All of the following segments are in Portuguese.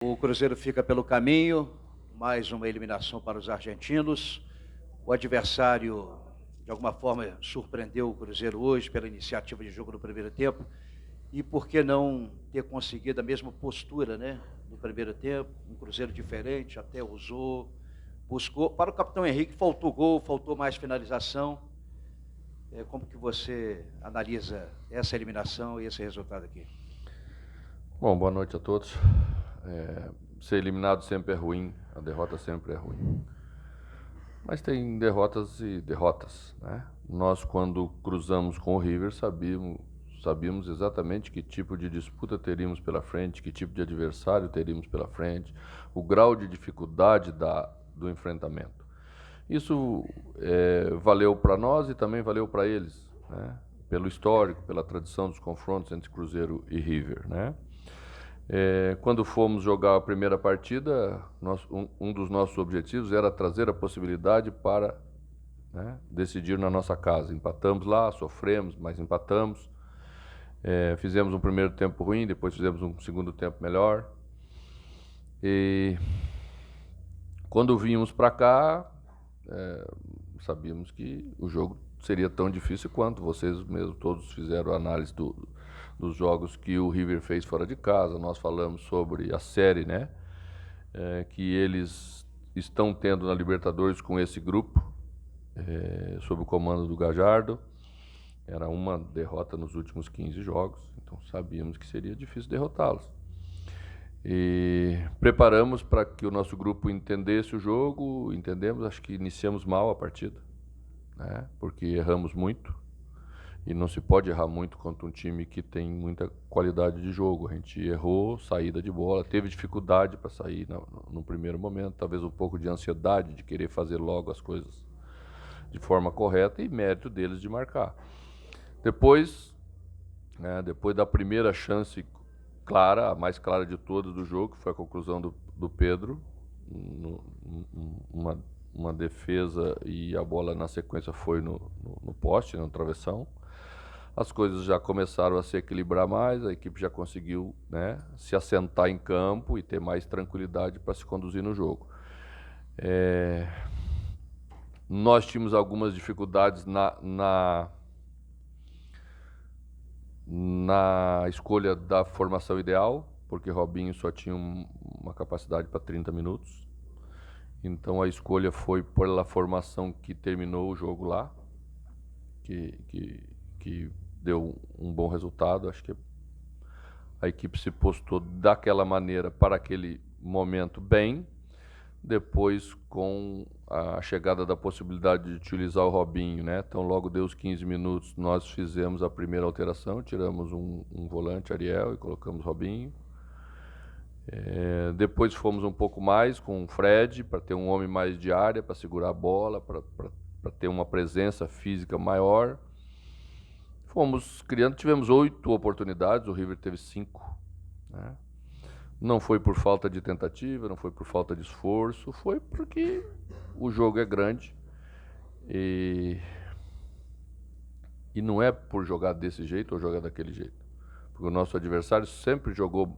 O Cruzeiro fica pelo caminho, mais uma eliminação para os argentinos. O adversário, de alguma forma, surpreendeu o Cruzeiro hoje pela iniciativa de jogo no primeiro tempo. E por que não ter conseguido a mesma postura, né? No primeiro tempo, um Cruzeiro diferente, até usou, buscou. Para o capitão Henrique, faltou gol, faltou mais finalização. Como que você analisa essa eliminação e esse resultado aqui? Bom, boa noite a todos. Ser eliminado sempre é ruim, a derrota sempre é ruim. Mas tem derrotas e derrotas, né? Nós, quando cruzamos com o River, sabíamos exatamente que tipo de disputa teríamos pela frente, que tipo de adversário teríamos pela frente, o grau de dificuldade do enfrentamento. Isso valeu para nós e também valeu para eles, né? Pelo histórico, pela tradição dos confrontos entre Cruzeiro e River, né? Quando fomos jogar a primeira partida, um dos nossos objetivos era trazer a possibilidade para, né, decidir na nossa casa. Empatamos lá, sofremos, mas empatamos. Fizemos um primeiro tempo ruim, depois fizemos um segundo tempo melhor. E quando vínhamos para cá, sabíamos que o jogo seria tão difícil quanto. Vocês mesmos todos fizeram a análise dos jogos que o River fez fora de casa. Nós falamos sobre a série, né, que eles estão tendo na Libertadores com esse grupo, sob o comando do Gallardo. Era uma derrota nos últimos 15 jogos, então sabíamos que seria difícil derrotá-los. E preparamos para que o nosso grupo entendesse o jogo, entendemos, acho que iniciamos mal a partida, né, porque erramos muito. E não se pode errar muito contra um time que tem muita qualidade de jogo. A gente errou saída de bola, teve dificuldade para sair no primeiro momento, talvez um pouco de ansiedade de querer fazer logo as coisas de forma correta e mérito deles de marcar. Depois, né, depois da primeira chance clara, a mais clara de todas do jogo, que foi a conclusão do Pedro, uma defesa e a bola na sequência foi no poste, no travessão. As coisas já começaram a se equilibrar mais, a equipe já conseguiu, né, se assentar em campo e ter mais tranquilidade para se conduzir no jogo. Nós tínhamos algumas dificuldades na escolha da formação ideal, porque Robinho só tinha uma capacidade para 30 minutos. Então a escolha foi pela formação que terminou o jogo lá, que deu um bom resultado. Acho que a equipe se postou daquela maneira para aquele momento bem. Depois, com a chegada da possibilidade de utilizar o Robinho, né? Então logo deu os 15 minutos, nós fizemos a primeira alteração, tiramos um volante, Ariel, e colocamos Robinho. Depois fomos um pouco mais com o Fred, para ter um homem mais de área, para segurar a bola, para ter uma presença física maior. Fomos criando, tivemos 8 oportunidades, o River teve 5, né? Não foi por falta de tentativa, não foi por falta de esforço, foi porque o jogo é grande e não é por jogar desse jeito ou jogar daquele jeito. Porque o nosso adversário sempre jogou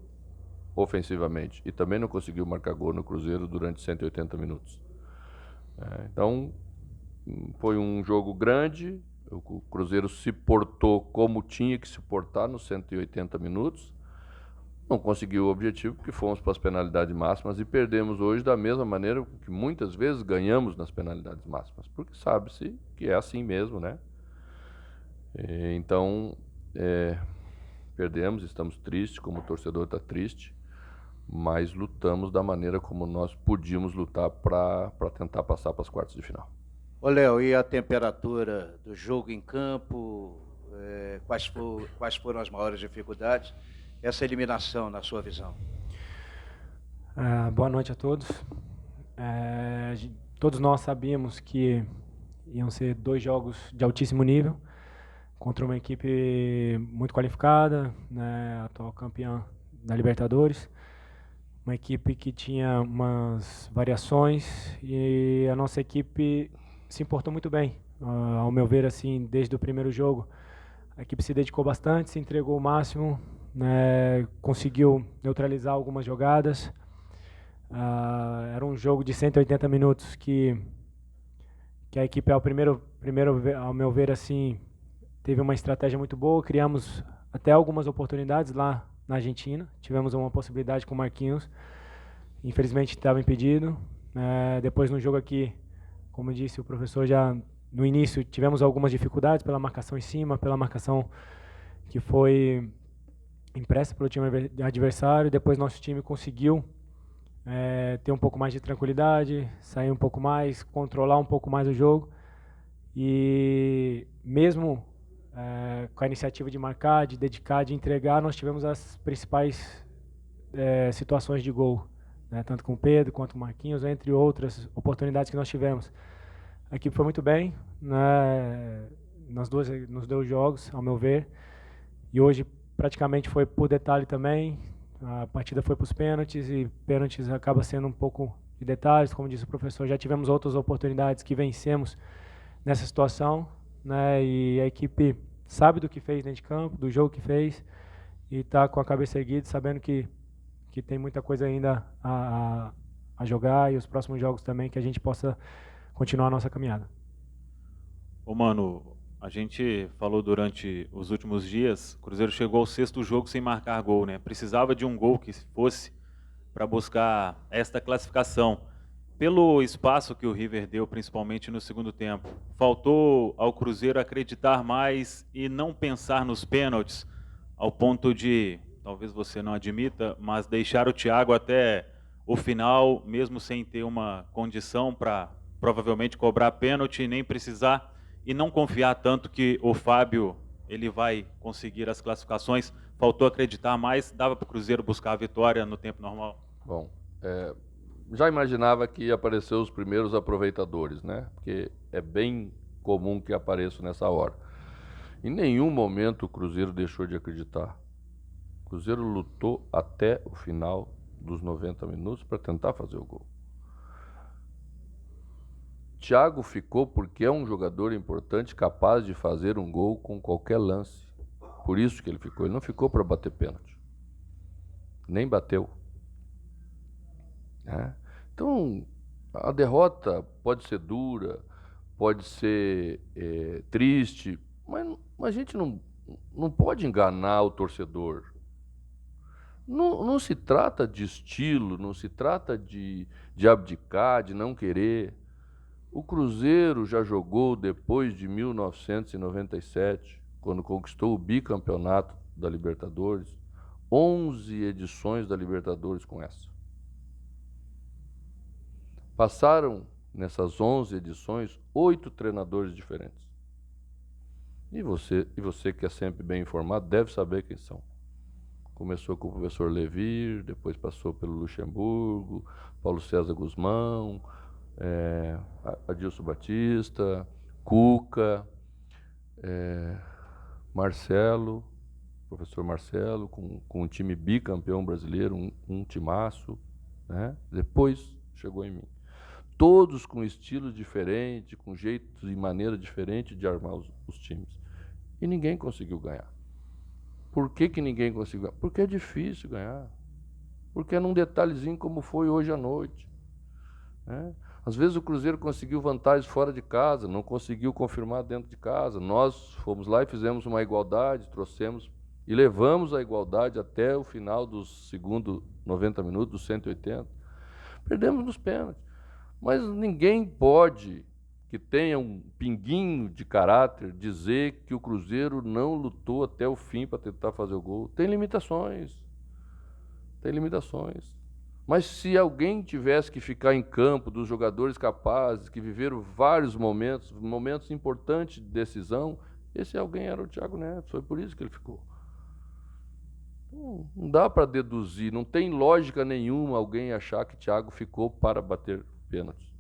ofensivamente e também não conseguiu marcar gol no Cruzeiro durante 180 minutos. Então, foi um jogo grande, o Cruzeiro se portou como tinha que se portar nos 180 minutos. Não conseguiu o objetivo porque fomos para as penalidades máximas e perdemos hoje da mesma maneira que muitas vezes ganhamos nas penalidades máximas, porque sabe-se que é assim mesmo, né? Então, perdemos, estamos tristes, como o torcedor está triste, mas lutamos da maneira como nós podíamos lutar para tentar passar para as quartas de final. Ô, Léo, e a temperatura do jogo em campo? Quais foram as maiores dificuldades? Essa eliminação, na sua visão? Boa noite a todos. Todos nós sabíamos que iam ser 2 jogos de altíssimo nível contra uma equipe muito qualificada, né, atual campeã da Libertadores, uma equipe que tinha umas variações e a nossa equipe se importou muito bem. Ao meu ver, assim, desde o primeiro jogo, a equipe se dedicou bastante, se entregou o máximo, né, conseguiu neutralizar algumas jogadas. Era um jogo de 180 minutos que a equipe, ao meu ver, assim, teve uma estratégia muito boa. Criamos até algumas oportunidades lá na Argentina. Tivemos uma possibilidade com o Marquinhos. Infelizmente estava impedido. Depois no jogo aqui, como disse o professor, já no início tivemos algumas dificuldades pela marcação em cima, pela marcação que foi impressa pelo time adversário. Depois nosso time conseguiu ter um pouco mais de tranquilidade, sair um pouco mais, controlar um pouco mais o jogo. E mesmo com a iniciativa de marcar, de dedicar, de entregar, nós tivemos as principais situações de gol, né? Tanto com o Pedro quanto com o Marquinhos, entre outras oportunidades que nós tivemos. A equipe foi muito bem, né? Nos deu jogos, ao meu ver, e hoje praticamente foi por detalhe também. A partida foi para os pênaltis, e pênaltis acaba sendo um pouco de detalhes, como disse o professor. Já tivemos outras oportunidades que vencemos nessa situação, né? E a equipe sabe do que fez dentro de campo, do jogo que fez, e está com a cabeça erguida, sabendo que tem muita coisa ainda a jogar, e os próximos jogos também, que a gente possa continuar a nossa caminhada. Ô Mano, a gente falou durante os últimos dias, o Cruzeiro chegou ao 6º jogo sem marcar gol, né? Precisava de um gol que fosse para buscar esta classificação. Pelo espaço que o River deu, principalmente no segundo tempo, faltou ao Cruzeiro acreditar mais e não pensar nos pênaltis, ao ponto de, talvez você não admita, mas deixar o Thiago até o final, mesmo sem ter uma condição para provavelmente cobrar pênalti, nem precisar, e não confiar tanto que o Fábio ele vai conseguir as classificações. Faltou acreditar mais, dava para o Cruzeiro buscar a vitória no tempo normal? Bom, já imaginava que ia aparecer os primeiros aproveitadores, né? Porque é bem comum que apareçam nessa hora. Em nenhum momento o Cruzeiro deixou de acreditar. O Cruzeiro lutou até o final dos 90 minutos para tentar fazer o gol. Thiago ficou porque é um jogador importante, capaz de fazer um gol com qualquer lance. Por isso que ele ficou. Ele não ficou para bater pênalti. Nem bateu. Então, a derrota pode ser dura, pode ser triste, mas a gente não pode enganar o torcedor. Não se trata de estilo, não se trata de abdicar, de não querer. O Cruzeiro já jogou depois de 1997, quando conquistou o bicampeonato da Libertadores, 11 edições da Libertadores com essa. Passaram nessas 11 edições 8 treinadores diferentes. E você que é sempre bem informado deve saber quem são. Começou com o professor Levir, depois passou pelo Luxemburgo, Paulo César Guzmão, Adilson Batista, Cuca, Marcelo, professor Marcelo, com um time bicampeão brasileiro, um timaço, né? Depois chegou em mim. Todos com estilos diferentes, com jeitos e maneira diferente de armar os times. E ninguém conseguiu ganhar. Por que ninguém conseguiu ganhar? Porque é difícil ganhar. Porque é num detalhezinho como foi hoje à noite, né? Às vezes o Cruzeiro conseguiu vantagens fora de casa, não conseguiu confirmar dentro de casa. Nós fomos lá e fizemos uma igualdade, trouxemos e levamos a igualdade até o final dos segundos 90 minutos, dos 180. Perdemos nos pênaltis. Mas ninguém pode, que tenha um pinguinho de caráter, dizer que o Cruzeiro não lutou até o fim para tentar fazer o gol. Tem limitações. Tem limitações. Mas se alguém tivesse que ficar em campo, dos jogadores capazes, que viveram vários momentos importantes de decisão, esse alguém era o Thiago Neves. Foi por isso que ele ficou. Não dá para deduzir, não tem lógica nenhuma alguém achar que Thiago ficou para bater pênaltis.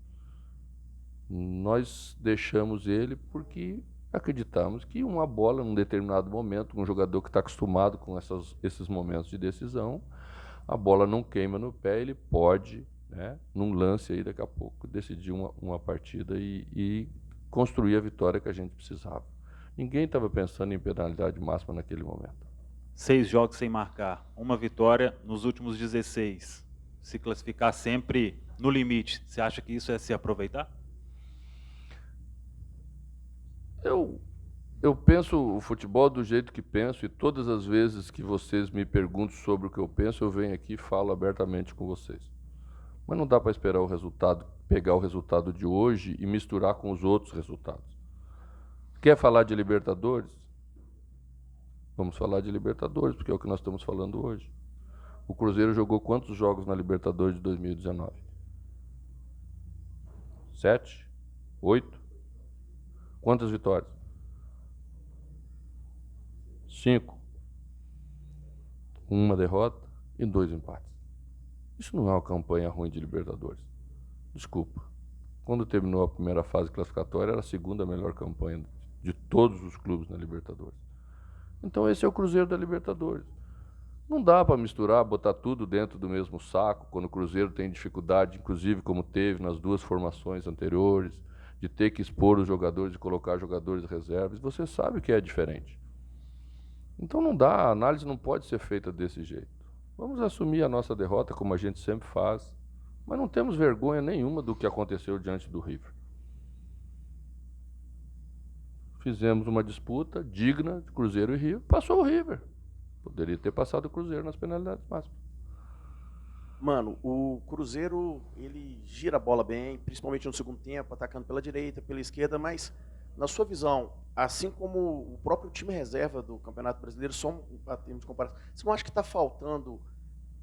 Nós deixamos ele porque acreditamos que uma bola, num determinado momento, um jogador que está acostumado com esses momentos de decisão, a bola não queima no pé, ele pode, né, num lance aí daqui a pouco, decidir uma partida e construir a vitória que a gente precisava. Ninguém estava pensando em penalidade máxima naquele momento. 6 jogos sem marcar, uma vitória nos últimos 16. se classificar sempre no limite. Você acha que isso é se aproveitar? Eu penso o futebol do jeito que penso, e todas as vezes que vocês me perguntam sobre o que eu penso, eu venho aqui e falo abertamente com vocês. Mas não dá para esperar o resultado, pegar o resultado de hoje e misturar com os outros resultados. Quer falar de Libertadores? Vamos falar de Libertadores, porque é o que nós estamos falando hoje. O Cruzeiro jogou quantos jogos na Libertadores de 2019? 7? 8? Quantas vitórias? 5. 1 derrota e 2 empates. Isso não é uma campanha ruim de Libertadores. Desculpa. Quando terminou a primeira fase classificatória, era a segunda melhor campanha de todos os clubes na Libertadores. Então esse é o Cruzeiro da Libertadores. Não dá para misturar, botar tudo dentro do mesmo saco, quando o Cruzeiro tem dificuldade, inclusive como teve nas 2 formações anteriores, de ter que expor os jogadores e colocar jogadores reservas. Você sabe que é diferente. Então não dá, a análise não pode ser feita desse jeito. Vamos assumir a nossa derrota, como a gente sempre faz, mas não temos vergonha nenhuma do que aconteceu diante do River. Fizemos uma disputa digna de Cruzeiro e River, passou o River. Poderia ter passado o Cruzeiro nas penalidades máximas. Mano, o Cruzeiro, ele gira a bola bem, principalmente no segundo tempo, atacando pela direita, pela esquerda, mas, na sua visão, assim como o próprio time reserva do Campeonato Brasileiro, só a termos de comparação, você não acha que está faltando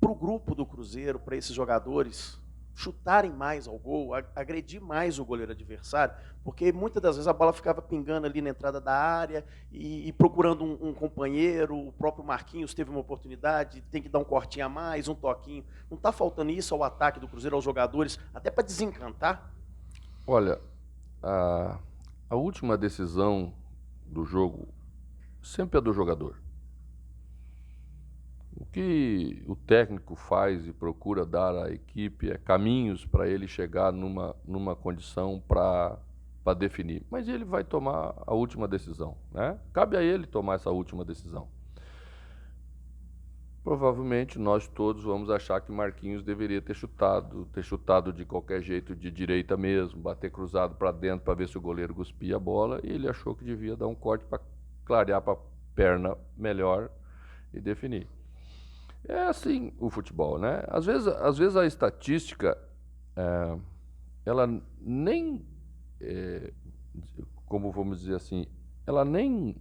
para o grupo do Cruzeiro, para esses jogadores, chutarem mais ao gol, agredir mais o goleiro adversário? Porque muitas das vezes a bola ficava pingando ali na entrada da área e procurando um companheiro. O próprio Marquinhos teve uma oportunidade, tem que dar um cortinho a mais, um toquinho. Não está faltando isso ao ataque do Cruzeiro, aos jogadores, até para desencantar? Olha, a última decisão do jogo sempre é do jogador. O que o técnico faz e procura dar à equipe é caminhos para ele chegar numa condição para definir. Mas ele vai tomar a última decisão, né? Cabe a ele tomar essa última decisão. Provavelmente nós todos vamos achar que Marquinhos deveria ter chutado de qualquer jeito, de direita mesmo, bater cruzado para dentro para ver se o goleiro cuspia a bola, e ele achou que devia dar um corte para clarear para a perna melhor e definir. É assim o futebol, né? Às vezes a estatística, ela nem, como vamos dizer assim, ela nem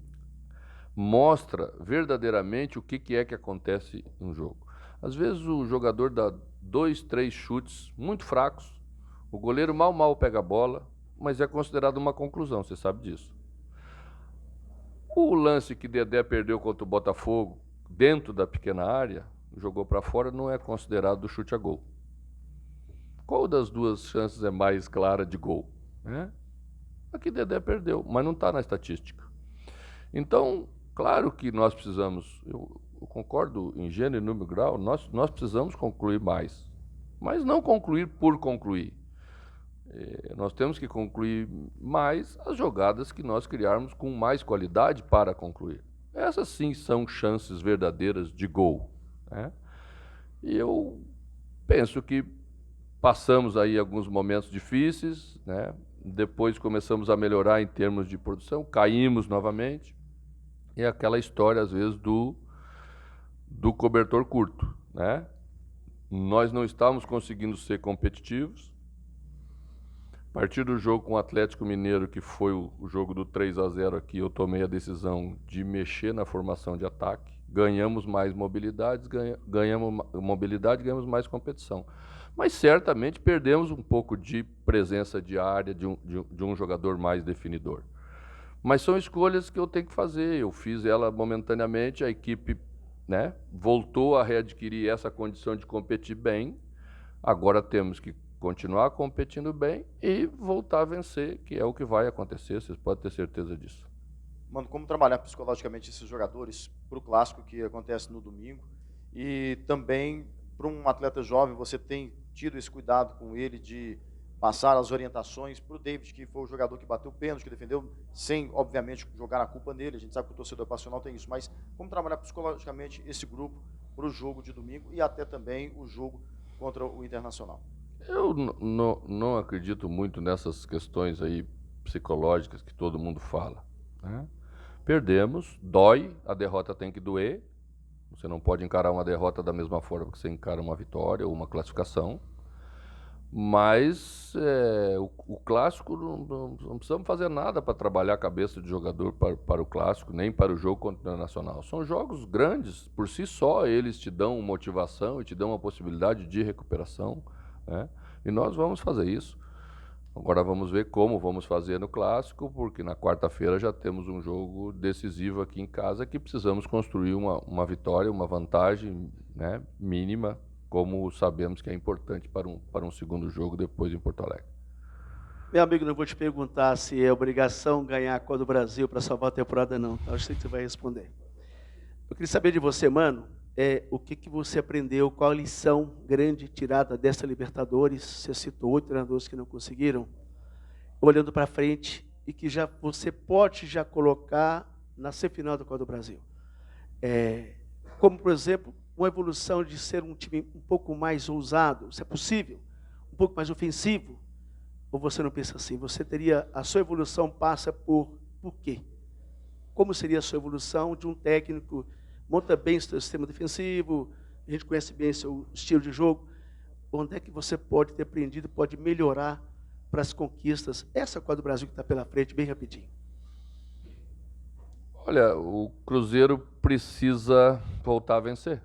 mostra verdadeiramente o que é que acontece no jogo. Às vezes o jogador dá 2, 3 chutes muito fracos, o goleiro mal pega a bola, mas é considerado uma conclusão, você sabe disso. O lance que Dedé perdeu contra o Botafogo, dentro da pequena área, jogou para fora, não é considerado chute a gol. Qual das duas chances é mais clara de gol? A que Dedé perdeu, mas não está na estatística. Então, claro que nós precisamos, eu concordo em gênero e número grau, nós precisamos concluir mais, mas não concluir por concluir. Nós temos que concluir mais as jogadas que nós criarmos com mais qualidade para concluir. Essas sim são chances verdadeiras de gol, né? E eu penso que passamos aí alguns momentos difíceis, né? Depois começamos a melhorar em termos de produção, caímos novamente, e aquela história às vezes do cobertor curto, né? Nós não estávamos conseguindo ser competitivos. A partir do jogo com o Atlético Mineiro, que foi o jogo do 3-0 aqui, eu tomei a decisão de mexer na formação de ataque. Ganhamos mais mobilidade, ganhamos mais competição. Mas certamente perdemos um pouco de presença de área de um jogador mais definidor. Mas são escolhas que eu tenho que fazer. Eu fiz ela momentaneamente, a equipe, né, voltou a readquirir essa condição de competir bem. Agora temos que continuar competindo bem e voltar a vencer, que é o que vai acontecer, vocês podem ter certeza disso. Mano, como trabalhar psicologicamente esses jogadores para o clássico que acontece no domingo, e também para um atleta jovem, você tem tido esse cuidado com ele de passar as orientações para o David, que foi o jogador que bateu o pênalti, que defendeu, sem, obviamente, jogar a culpa nele. A gente sabe que o torcedor passional tem isso, mas como trabalhar psicologicamente esse grupo para o jogo de domingo e até também o jogo contra o Internacional? Eu não acredito muito nessas questões aí psicológicas que todo mundo fala, né? Perdemos, dói, a derrota tem que doer. Você não pode encarar uma derrota da mesma forma que você encara uma vitória ou uma classificação. Mas o clássico, não precisamos fazer nada para trabalhar a cabeça de jogador para o clássico, nem para o jogo contra o Internacional. São jogos grandes, por si só eles te dão motivação e te dão uma possibilidade de recuperação, né? E nós vamos fazer isso. Agora vamos ver como vamos fazer no clássico, porque na quarta-feira já temos um jogo decisivo aqui em casa que precisamos construir uma vitória, uma vantagem, né, mínima, como sabemos que é importante para um segundo jogo depois em Porto Alegre. Meu amigo, não vou te perguntar se é obrigação ganhar a Copa do Brasil para salvar a temporada, não. Acho que você vai responder. Eu queria saber de você, mano, o que você aprendeu, qual a lição grande tirada dessa Libertadores? Você citou 8 treinadores que não conseguiram, olhando para frente e que você pode já colocar na semifinal da Copa do Brasil. Como, por exemplo, uma evolução de ser um time um pouco mais ousado, se é possível, um pouco mais ofensivo, ou você não pensa assim? A sua evolução passa por quê? Como seria a sua evolução de um técnico monta bem o seu sistema defensivo, a gente conhece bem seu estilo de jogo, onde é que você pode ter aprendido, pode melhorar para as conquistas, essa Copa do Brasil que está pela frente, bem rapidinho? Olha, o Cruzeiro precisa voltar a vencer.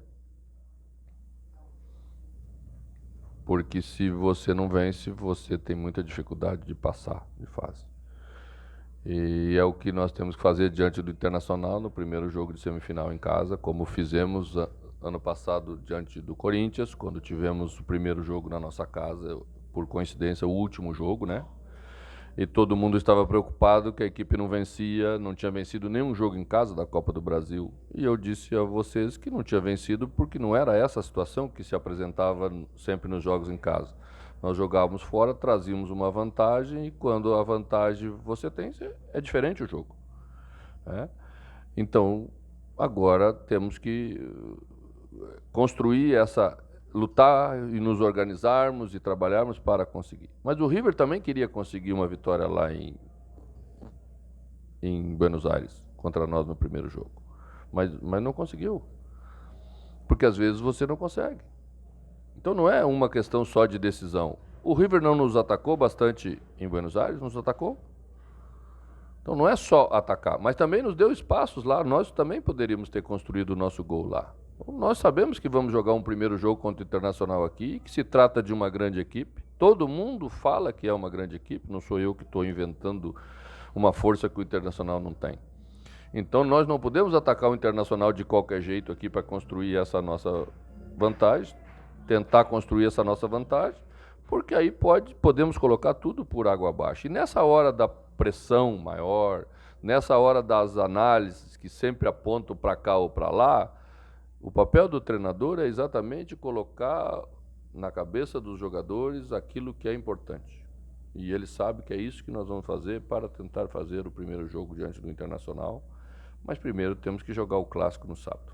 Porque se você não vence, você tem muita dificuldade de passar de fase. E é o que nós temos que fazer diante do Internacional no primeiro jogo de semifinal em casa, como fizemos ano passado diante do Corinthians, quando tivemos o primeiro jogo na nossa casa, por coincidência, o último jogo, né? E todo mundo estava preocupado que a equipe não vencia, não tinha vencido nenhum jogo em casa da Copa do Brasil. E eu disse a vocês que não tinha vencido porque não era essa a situação que se apresentava sempre nos jogos em casa. Nós jogávamos fora, trazíamos uma vantagem e quando a vantagem você tem, é diferente o jogo, né? Então, agora temos que construir lutar e nos organizarmos e trabalharmos para conseguir. Mas o River também queria conseguir uma vitória lá em Buenos Aires, contra nós no primeiro jogo. Mas não conseguiu. Porque às vezes você não consegue. Então não é uma questão só de decisão. O River não nos atacou bastante em Buenos Aires, nos atacou. Então não é só atacar, mas também nos deu espaços lá. Nós também poderíamos ter construído o nosso gol lá. Nós sabemos que vamos jogar um primeiro jogo contra o Internacional aqui, que se trata de uma grande equipe. Todo mundo fala que é uma grande equipe, não sou eu que estou inventando uma força que o Internacional não tem. Então nós não podemos atacar o Internacional de qualquer jeito aqui para construir essa nossa vantagem, tentar construir essa nossa vantagem, porque aí podemos colocar tudo por água abaixo. E nessa hora da pressão maior, nessa hora das análises que sempre apontam para cá ou para lá, o papel do treinador é exatamente colocar na cabeça dos jogadores aquilo que é importante. E ele sabe que é isso que nós vamos fazer para tentar fazer o primeiro jogo diante do Internacional. Mas primeiro temos que jogar o clássico no sábado.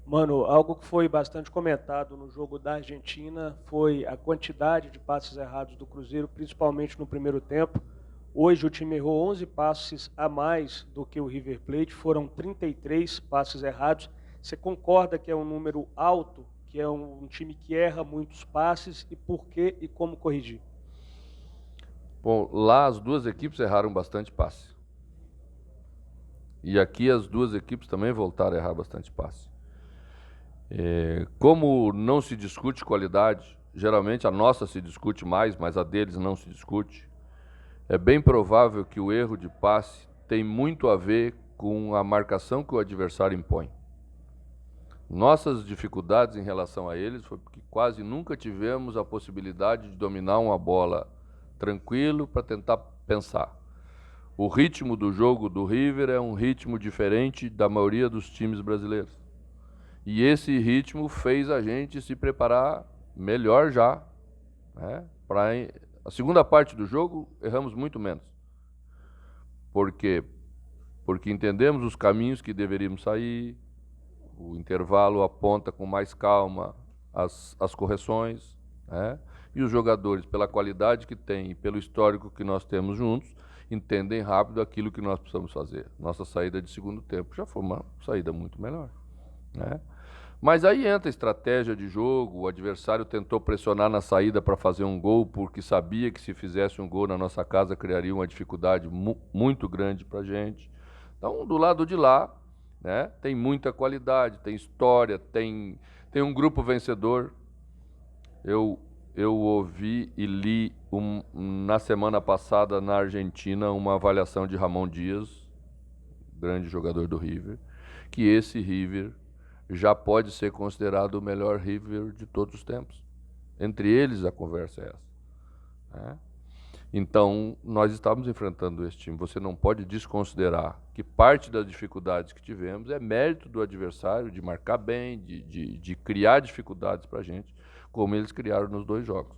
Mano, algo que foi bastante comentado no jogo da Argentina foi a quantidade de passes errados do Cruzeiro, principalmente no primeiro tempo. Hoje o time errou 11 passes a mais do que o River Plate, foram 33 passes errados. Você concorda que é um número alto, que é um time que erra muitos passes, e por quê e como corrigir? Bom, lá as duas equipes erraram bastante passe. E aqui as duas equipes também voltaram a errar bastante passe. Como não se discute qualidade, geralmente a nossa se discute mais, mas a deles não se discute, é bem provável que o erro de passe tem muito a ver com a marcação que o adversário impõe. Nossas dificuldades em relação a eles foi porque quase nunca tivemos a possibilidade de dominar uma bola tranquilo para tentar pensar. O ritmo do jogo do River é um ritmo diferente da maioria dos times brasileiros. E esse ritmo fez a gente se preparar melhor já, né? Para a segunda parte do jogo, erramos muito menos. Por quê? Porque entendemos os caminhos que deveríamos sair, O intervalo aponta com mais calma as correções, né? E os jogadores, pela qualidade que têm e pelo histórico que nós temos juntos, entendem rápido aquilo que nós precisamos fazer. Nossa saída de segundo tempo já foi uma saída muito melhor, né? Mas aí entra a estratégia de jogo, o adversário tentou pressionar na saída para fazer um gol, porque sabia que se fizesse um gol na nossa casa criaria uma dificuldade muito grande para a gente. Então, do lado de lá, né, tem muita qualidade, tem história, tem um grupo vencedor. Eu ouvi e li na semana passada na Argentina uma avaliação de Ramon Dias, grande jogador do River, que esse River já pode ser considerado o melhor River de todos os tempos. Entre eles a conversa é essa, né? Então, nós estamos enfrentando esse time. Você não pode desconsiderar que parte das dificuldades que tivemos é mérito do adversário de marcar bem, de criar dificuldades para a gente, como eles criaram nos 2 jogos.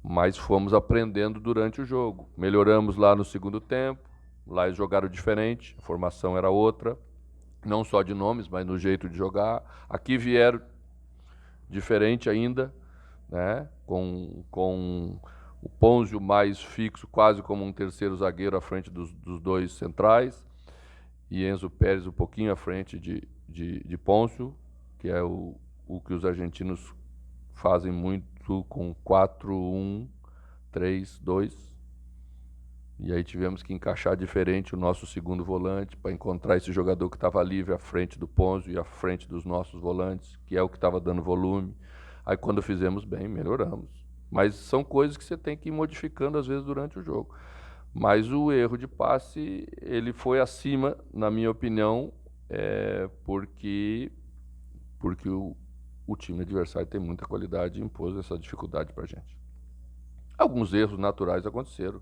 Mas fomos aprendendo durante o jogo. Melhoramos lá no segundo tempo, lá eles jogaram diferente, a formação era outra, não só de nomes, mas no jeito de jogar. Aqui vieram diferente ainda, né? Com o Ponzio mais fixo, quase como um terceiro zagueiro à frente dos 2 centrais, e Enzo Pérez um pouquinho à frente de Ponzio, que é o que os argentinos fazem muito com 4-1-3-2. E aí tivemos que encaixar diferente o nosso segundo volante para encontrar esse jogador que estava livre à frente do Ponzio e à frente dos nossos volantes, que é o que estava dando volume. Aí quando fizemos bem, melhoramos. Mas são coisas que você tem que ir modificando às vezes durante o jogo. Mas o erro de passe, ele foi acima, na minha opinião, porque o time adversário tem muita qualidade e impôs essa dificuldade para a gente. Alguns erros naturais aconteceram,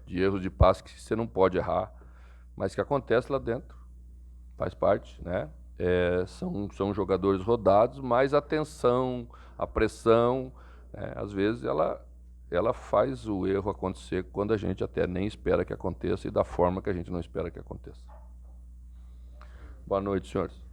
de erros de passe que você não pode errar, mas que acontece lá dentro, faz parte, né? São jogadores rodados, mas a tensão, a pressão, às vezes ela faz o erro acontecer quando a gente até nem espera que aconteça e da forma que a gente não espera que aconteça. Boa noite, senhores.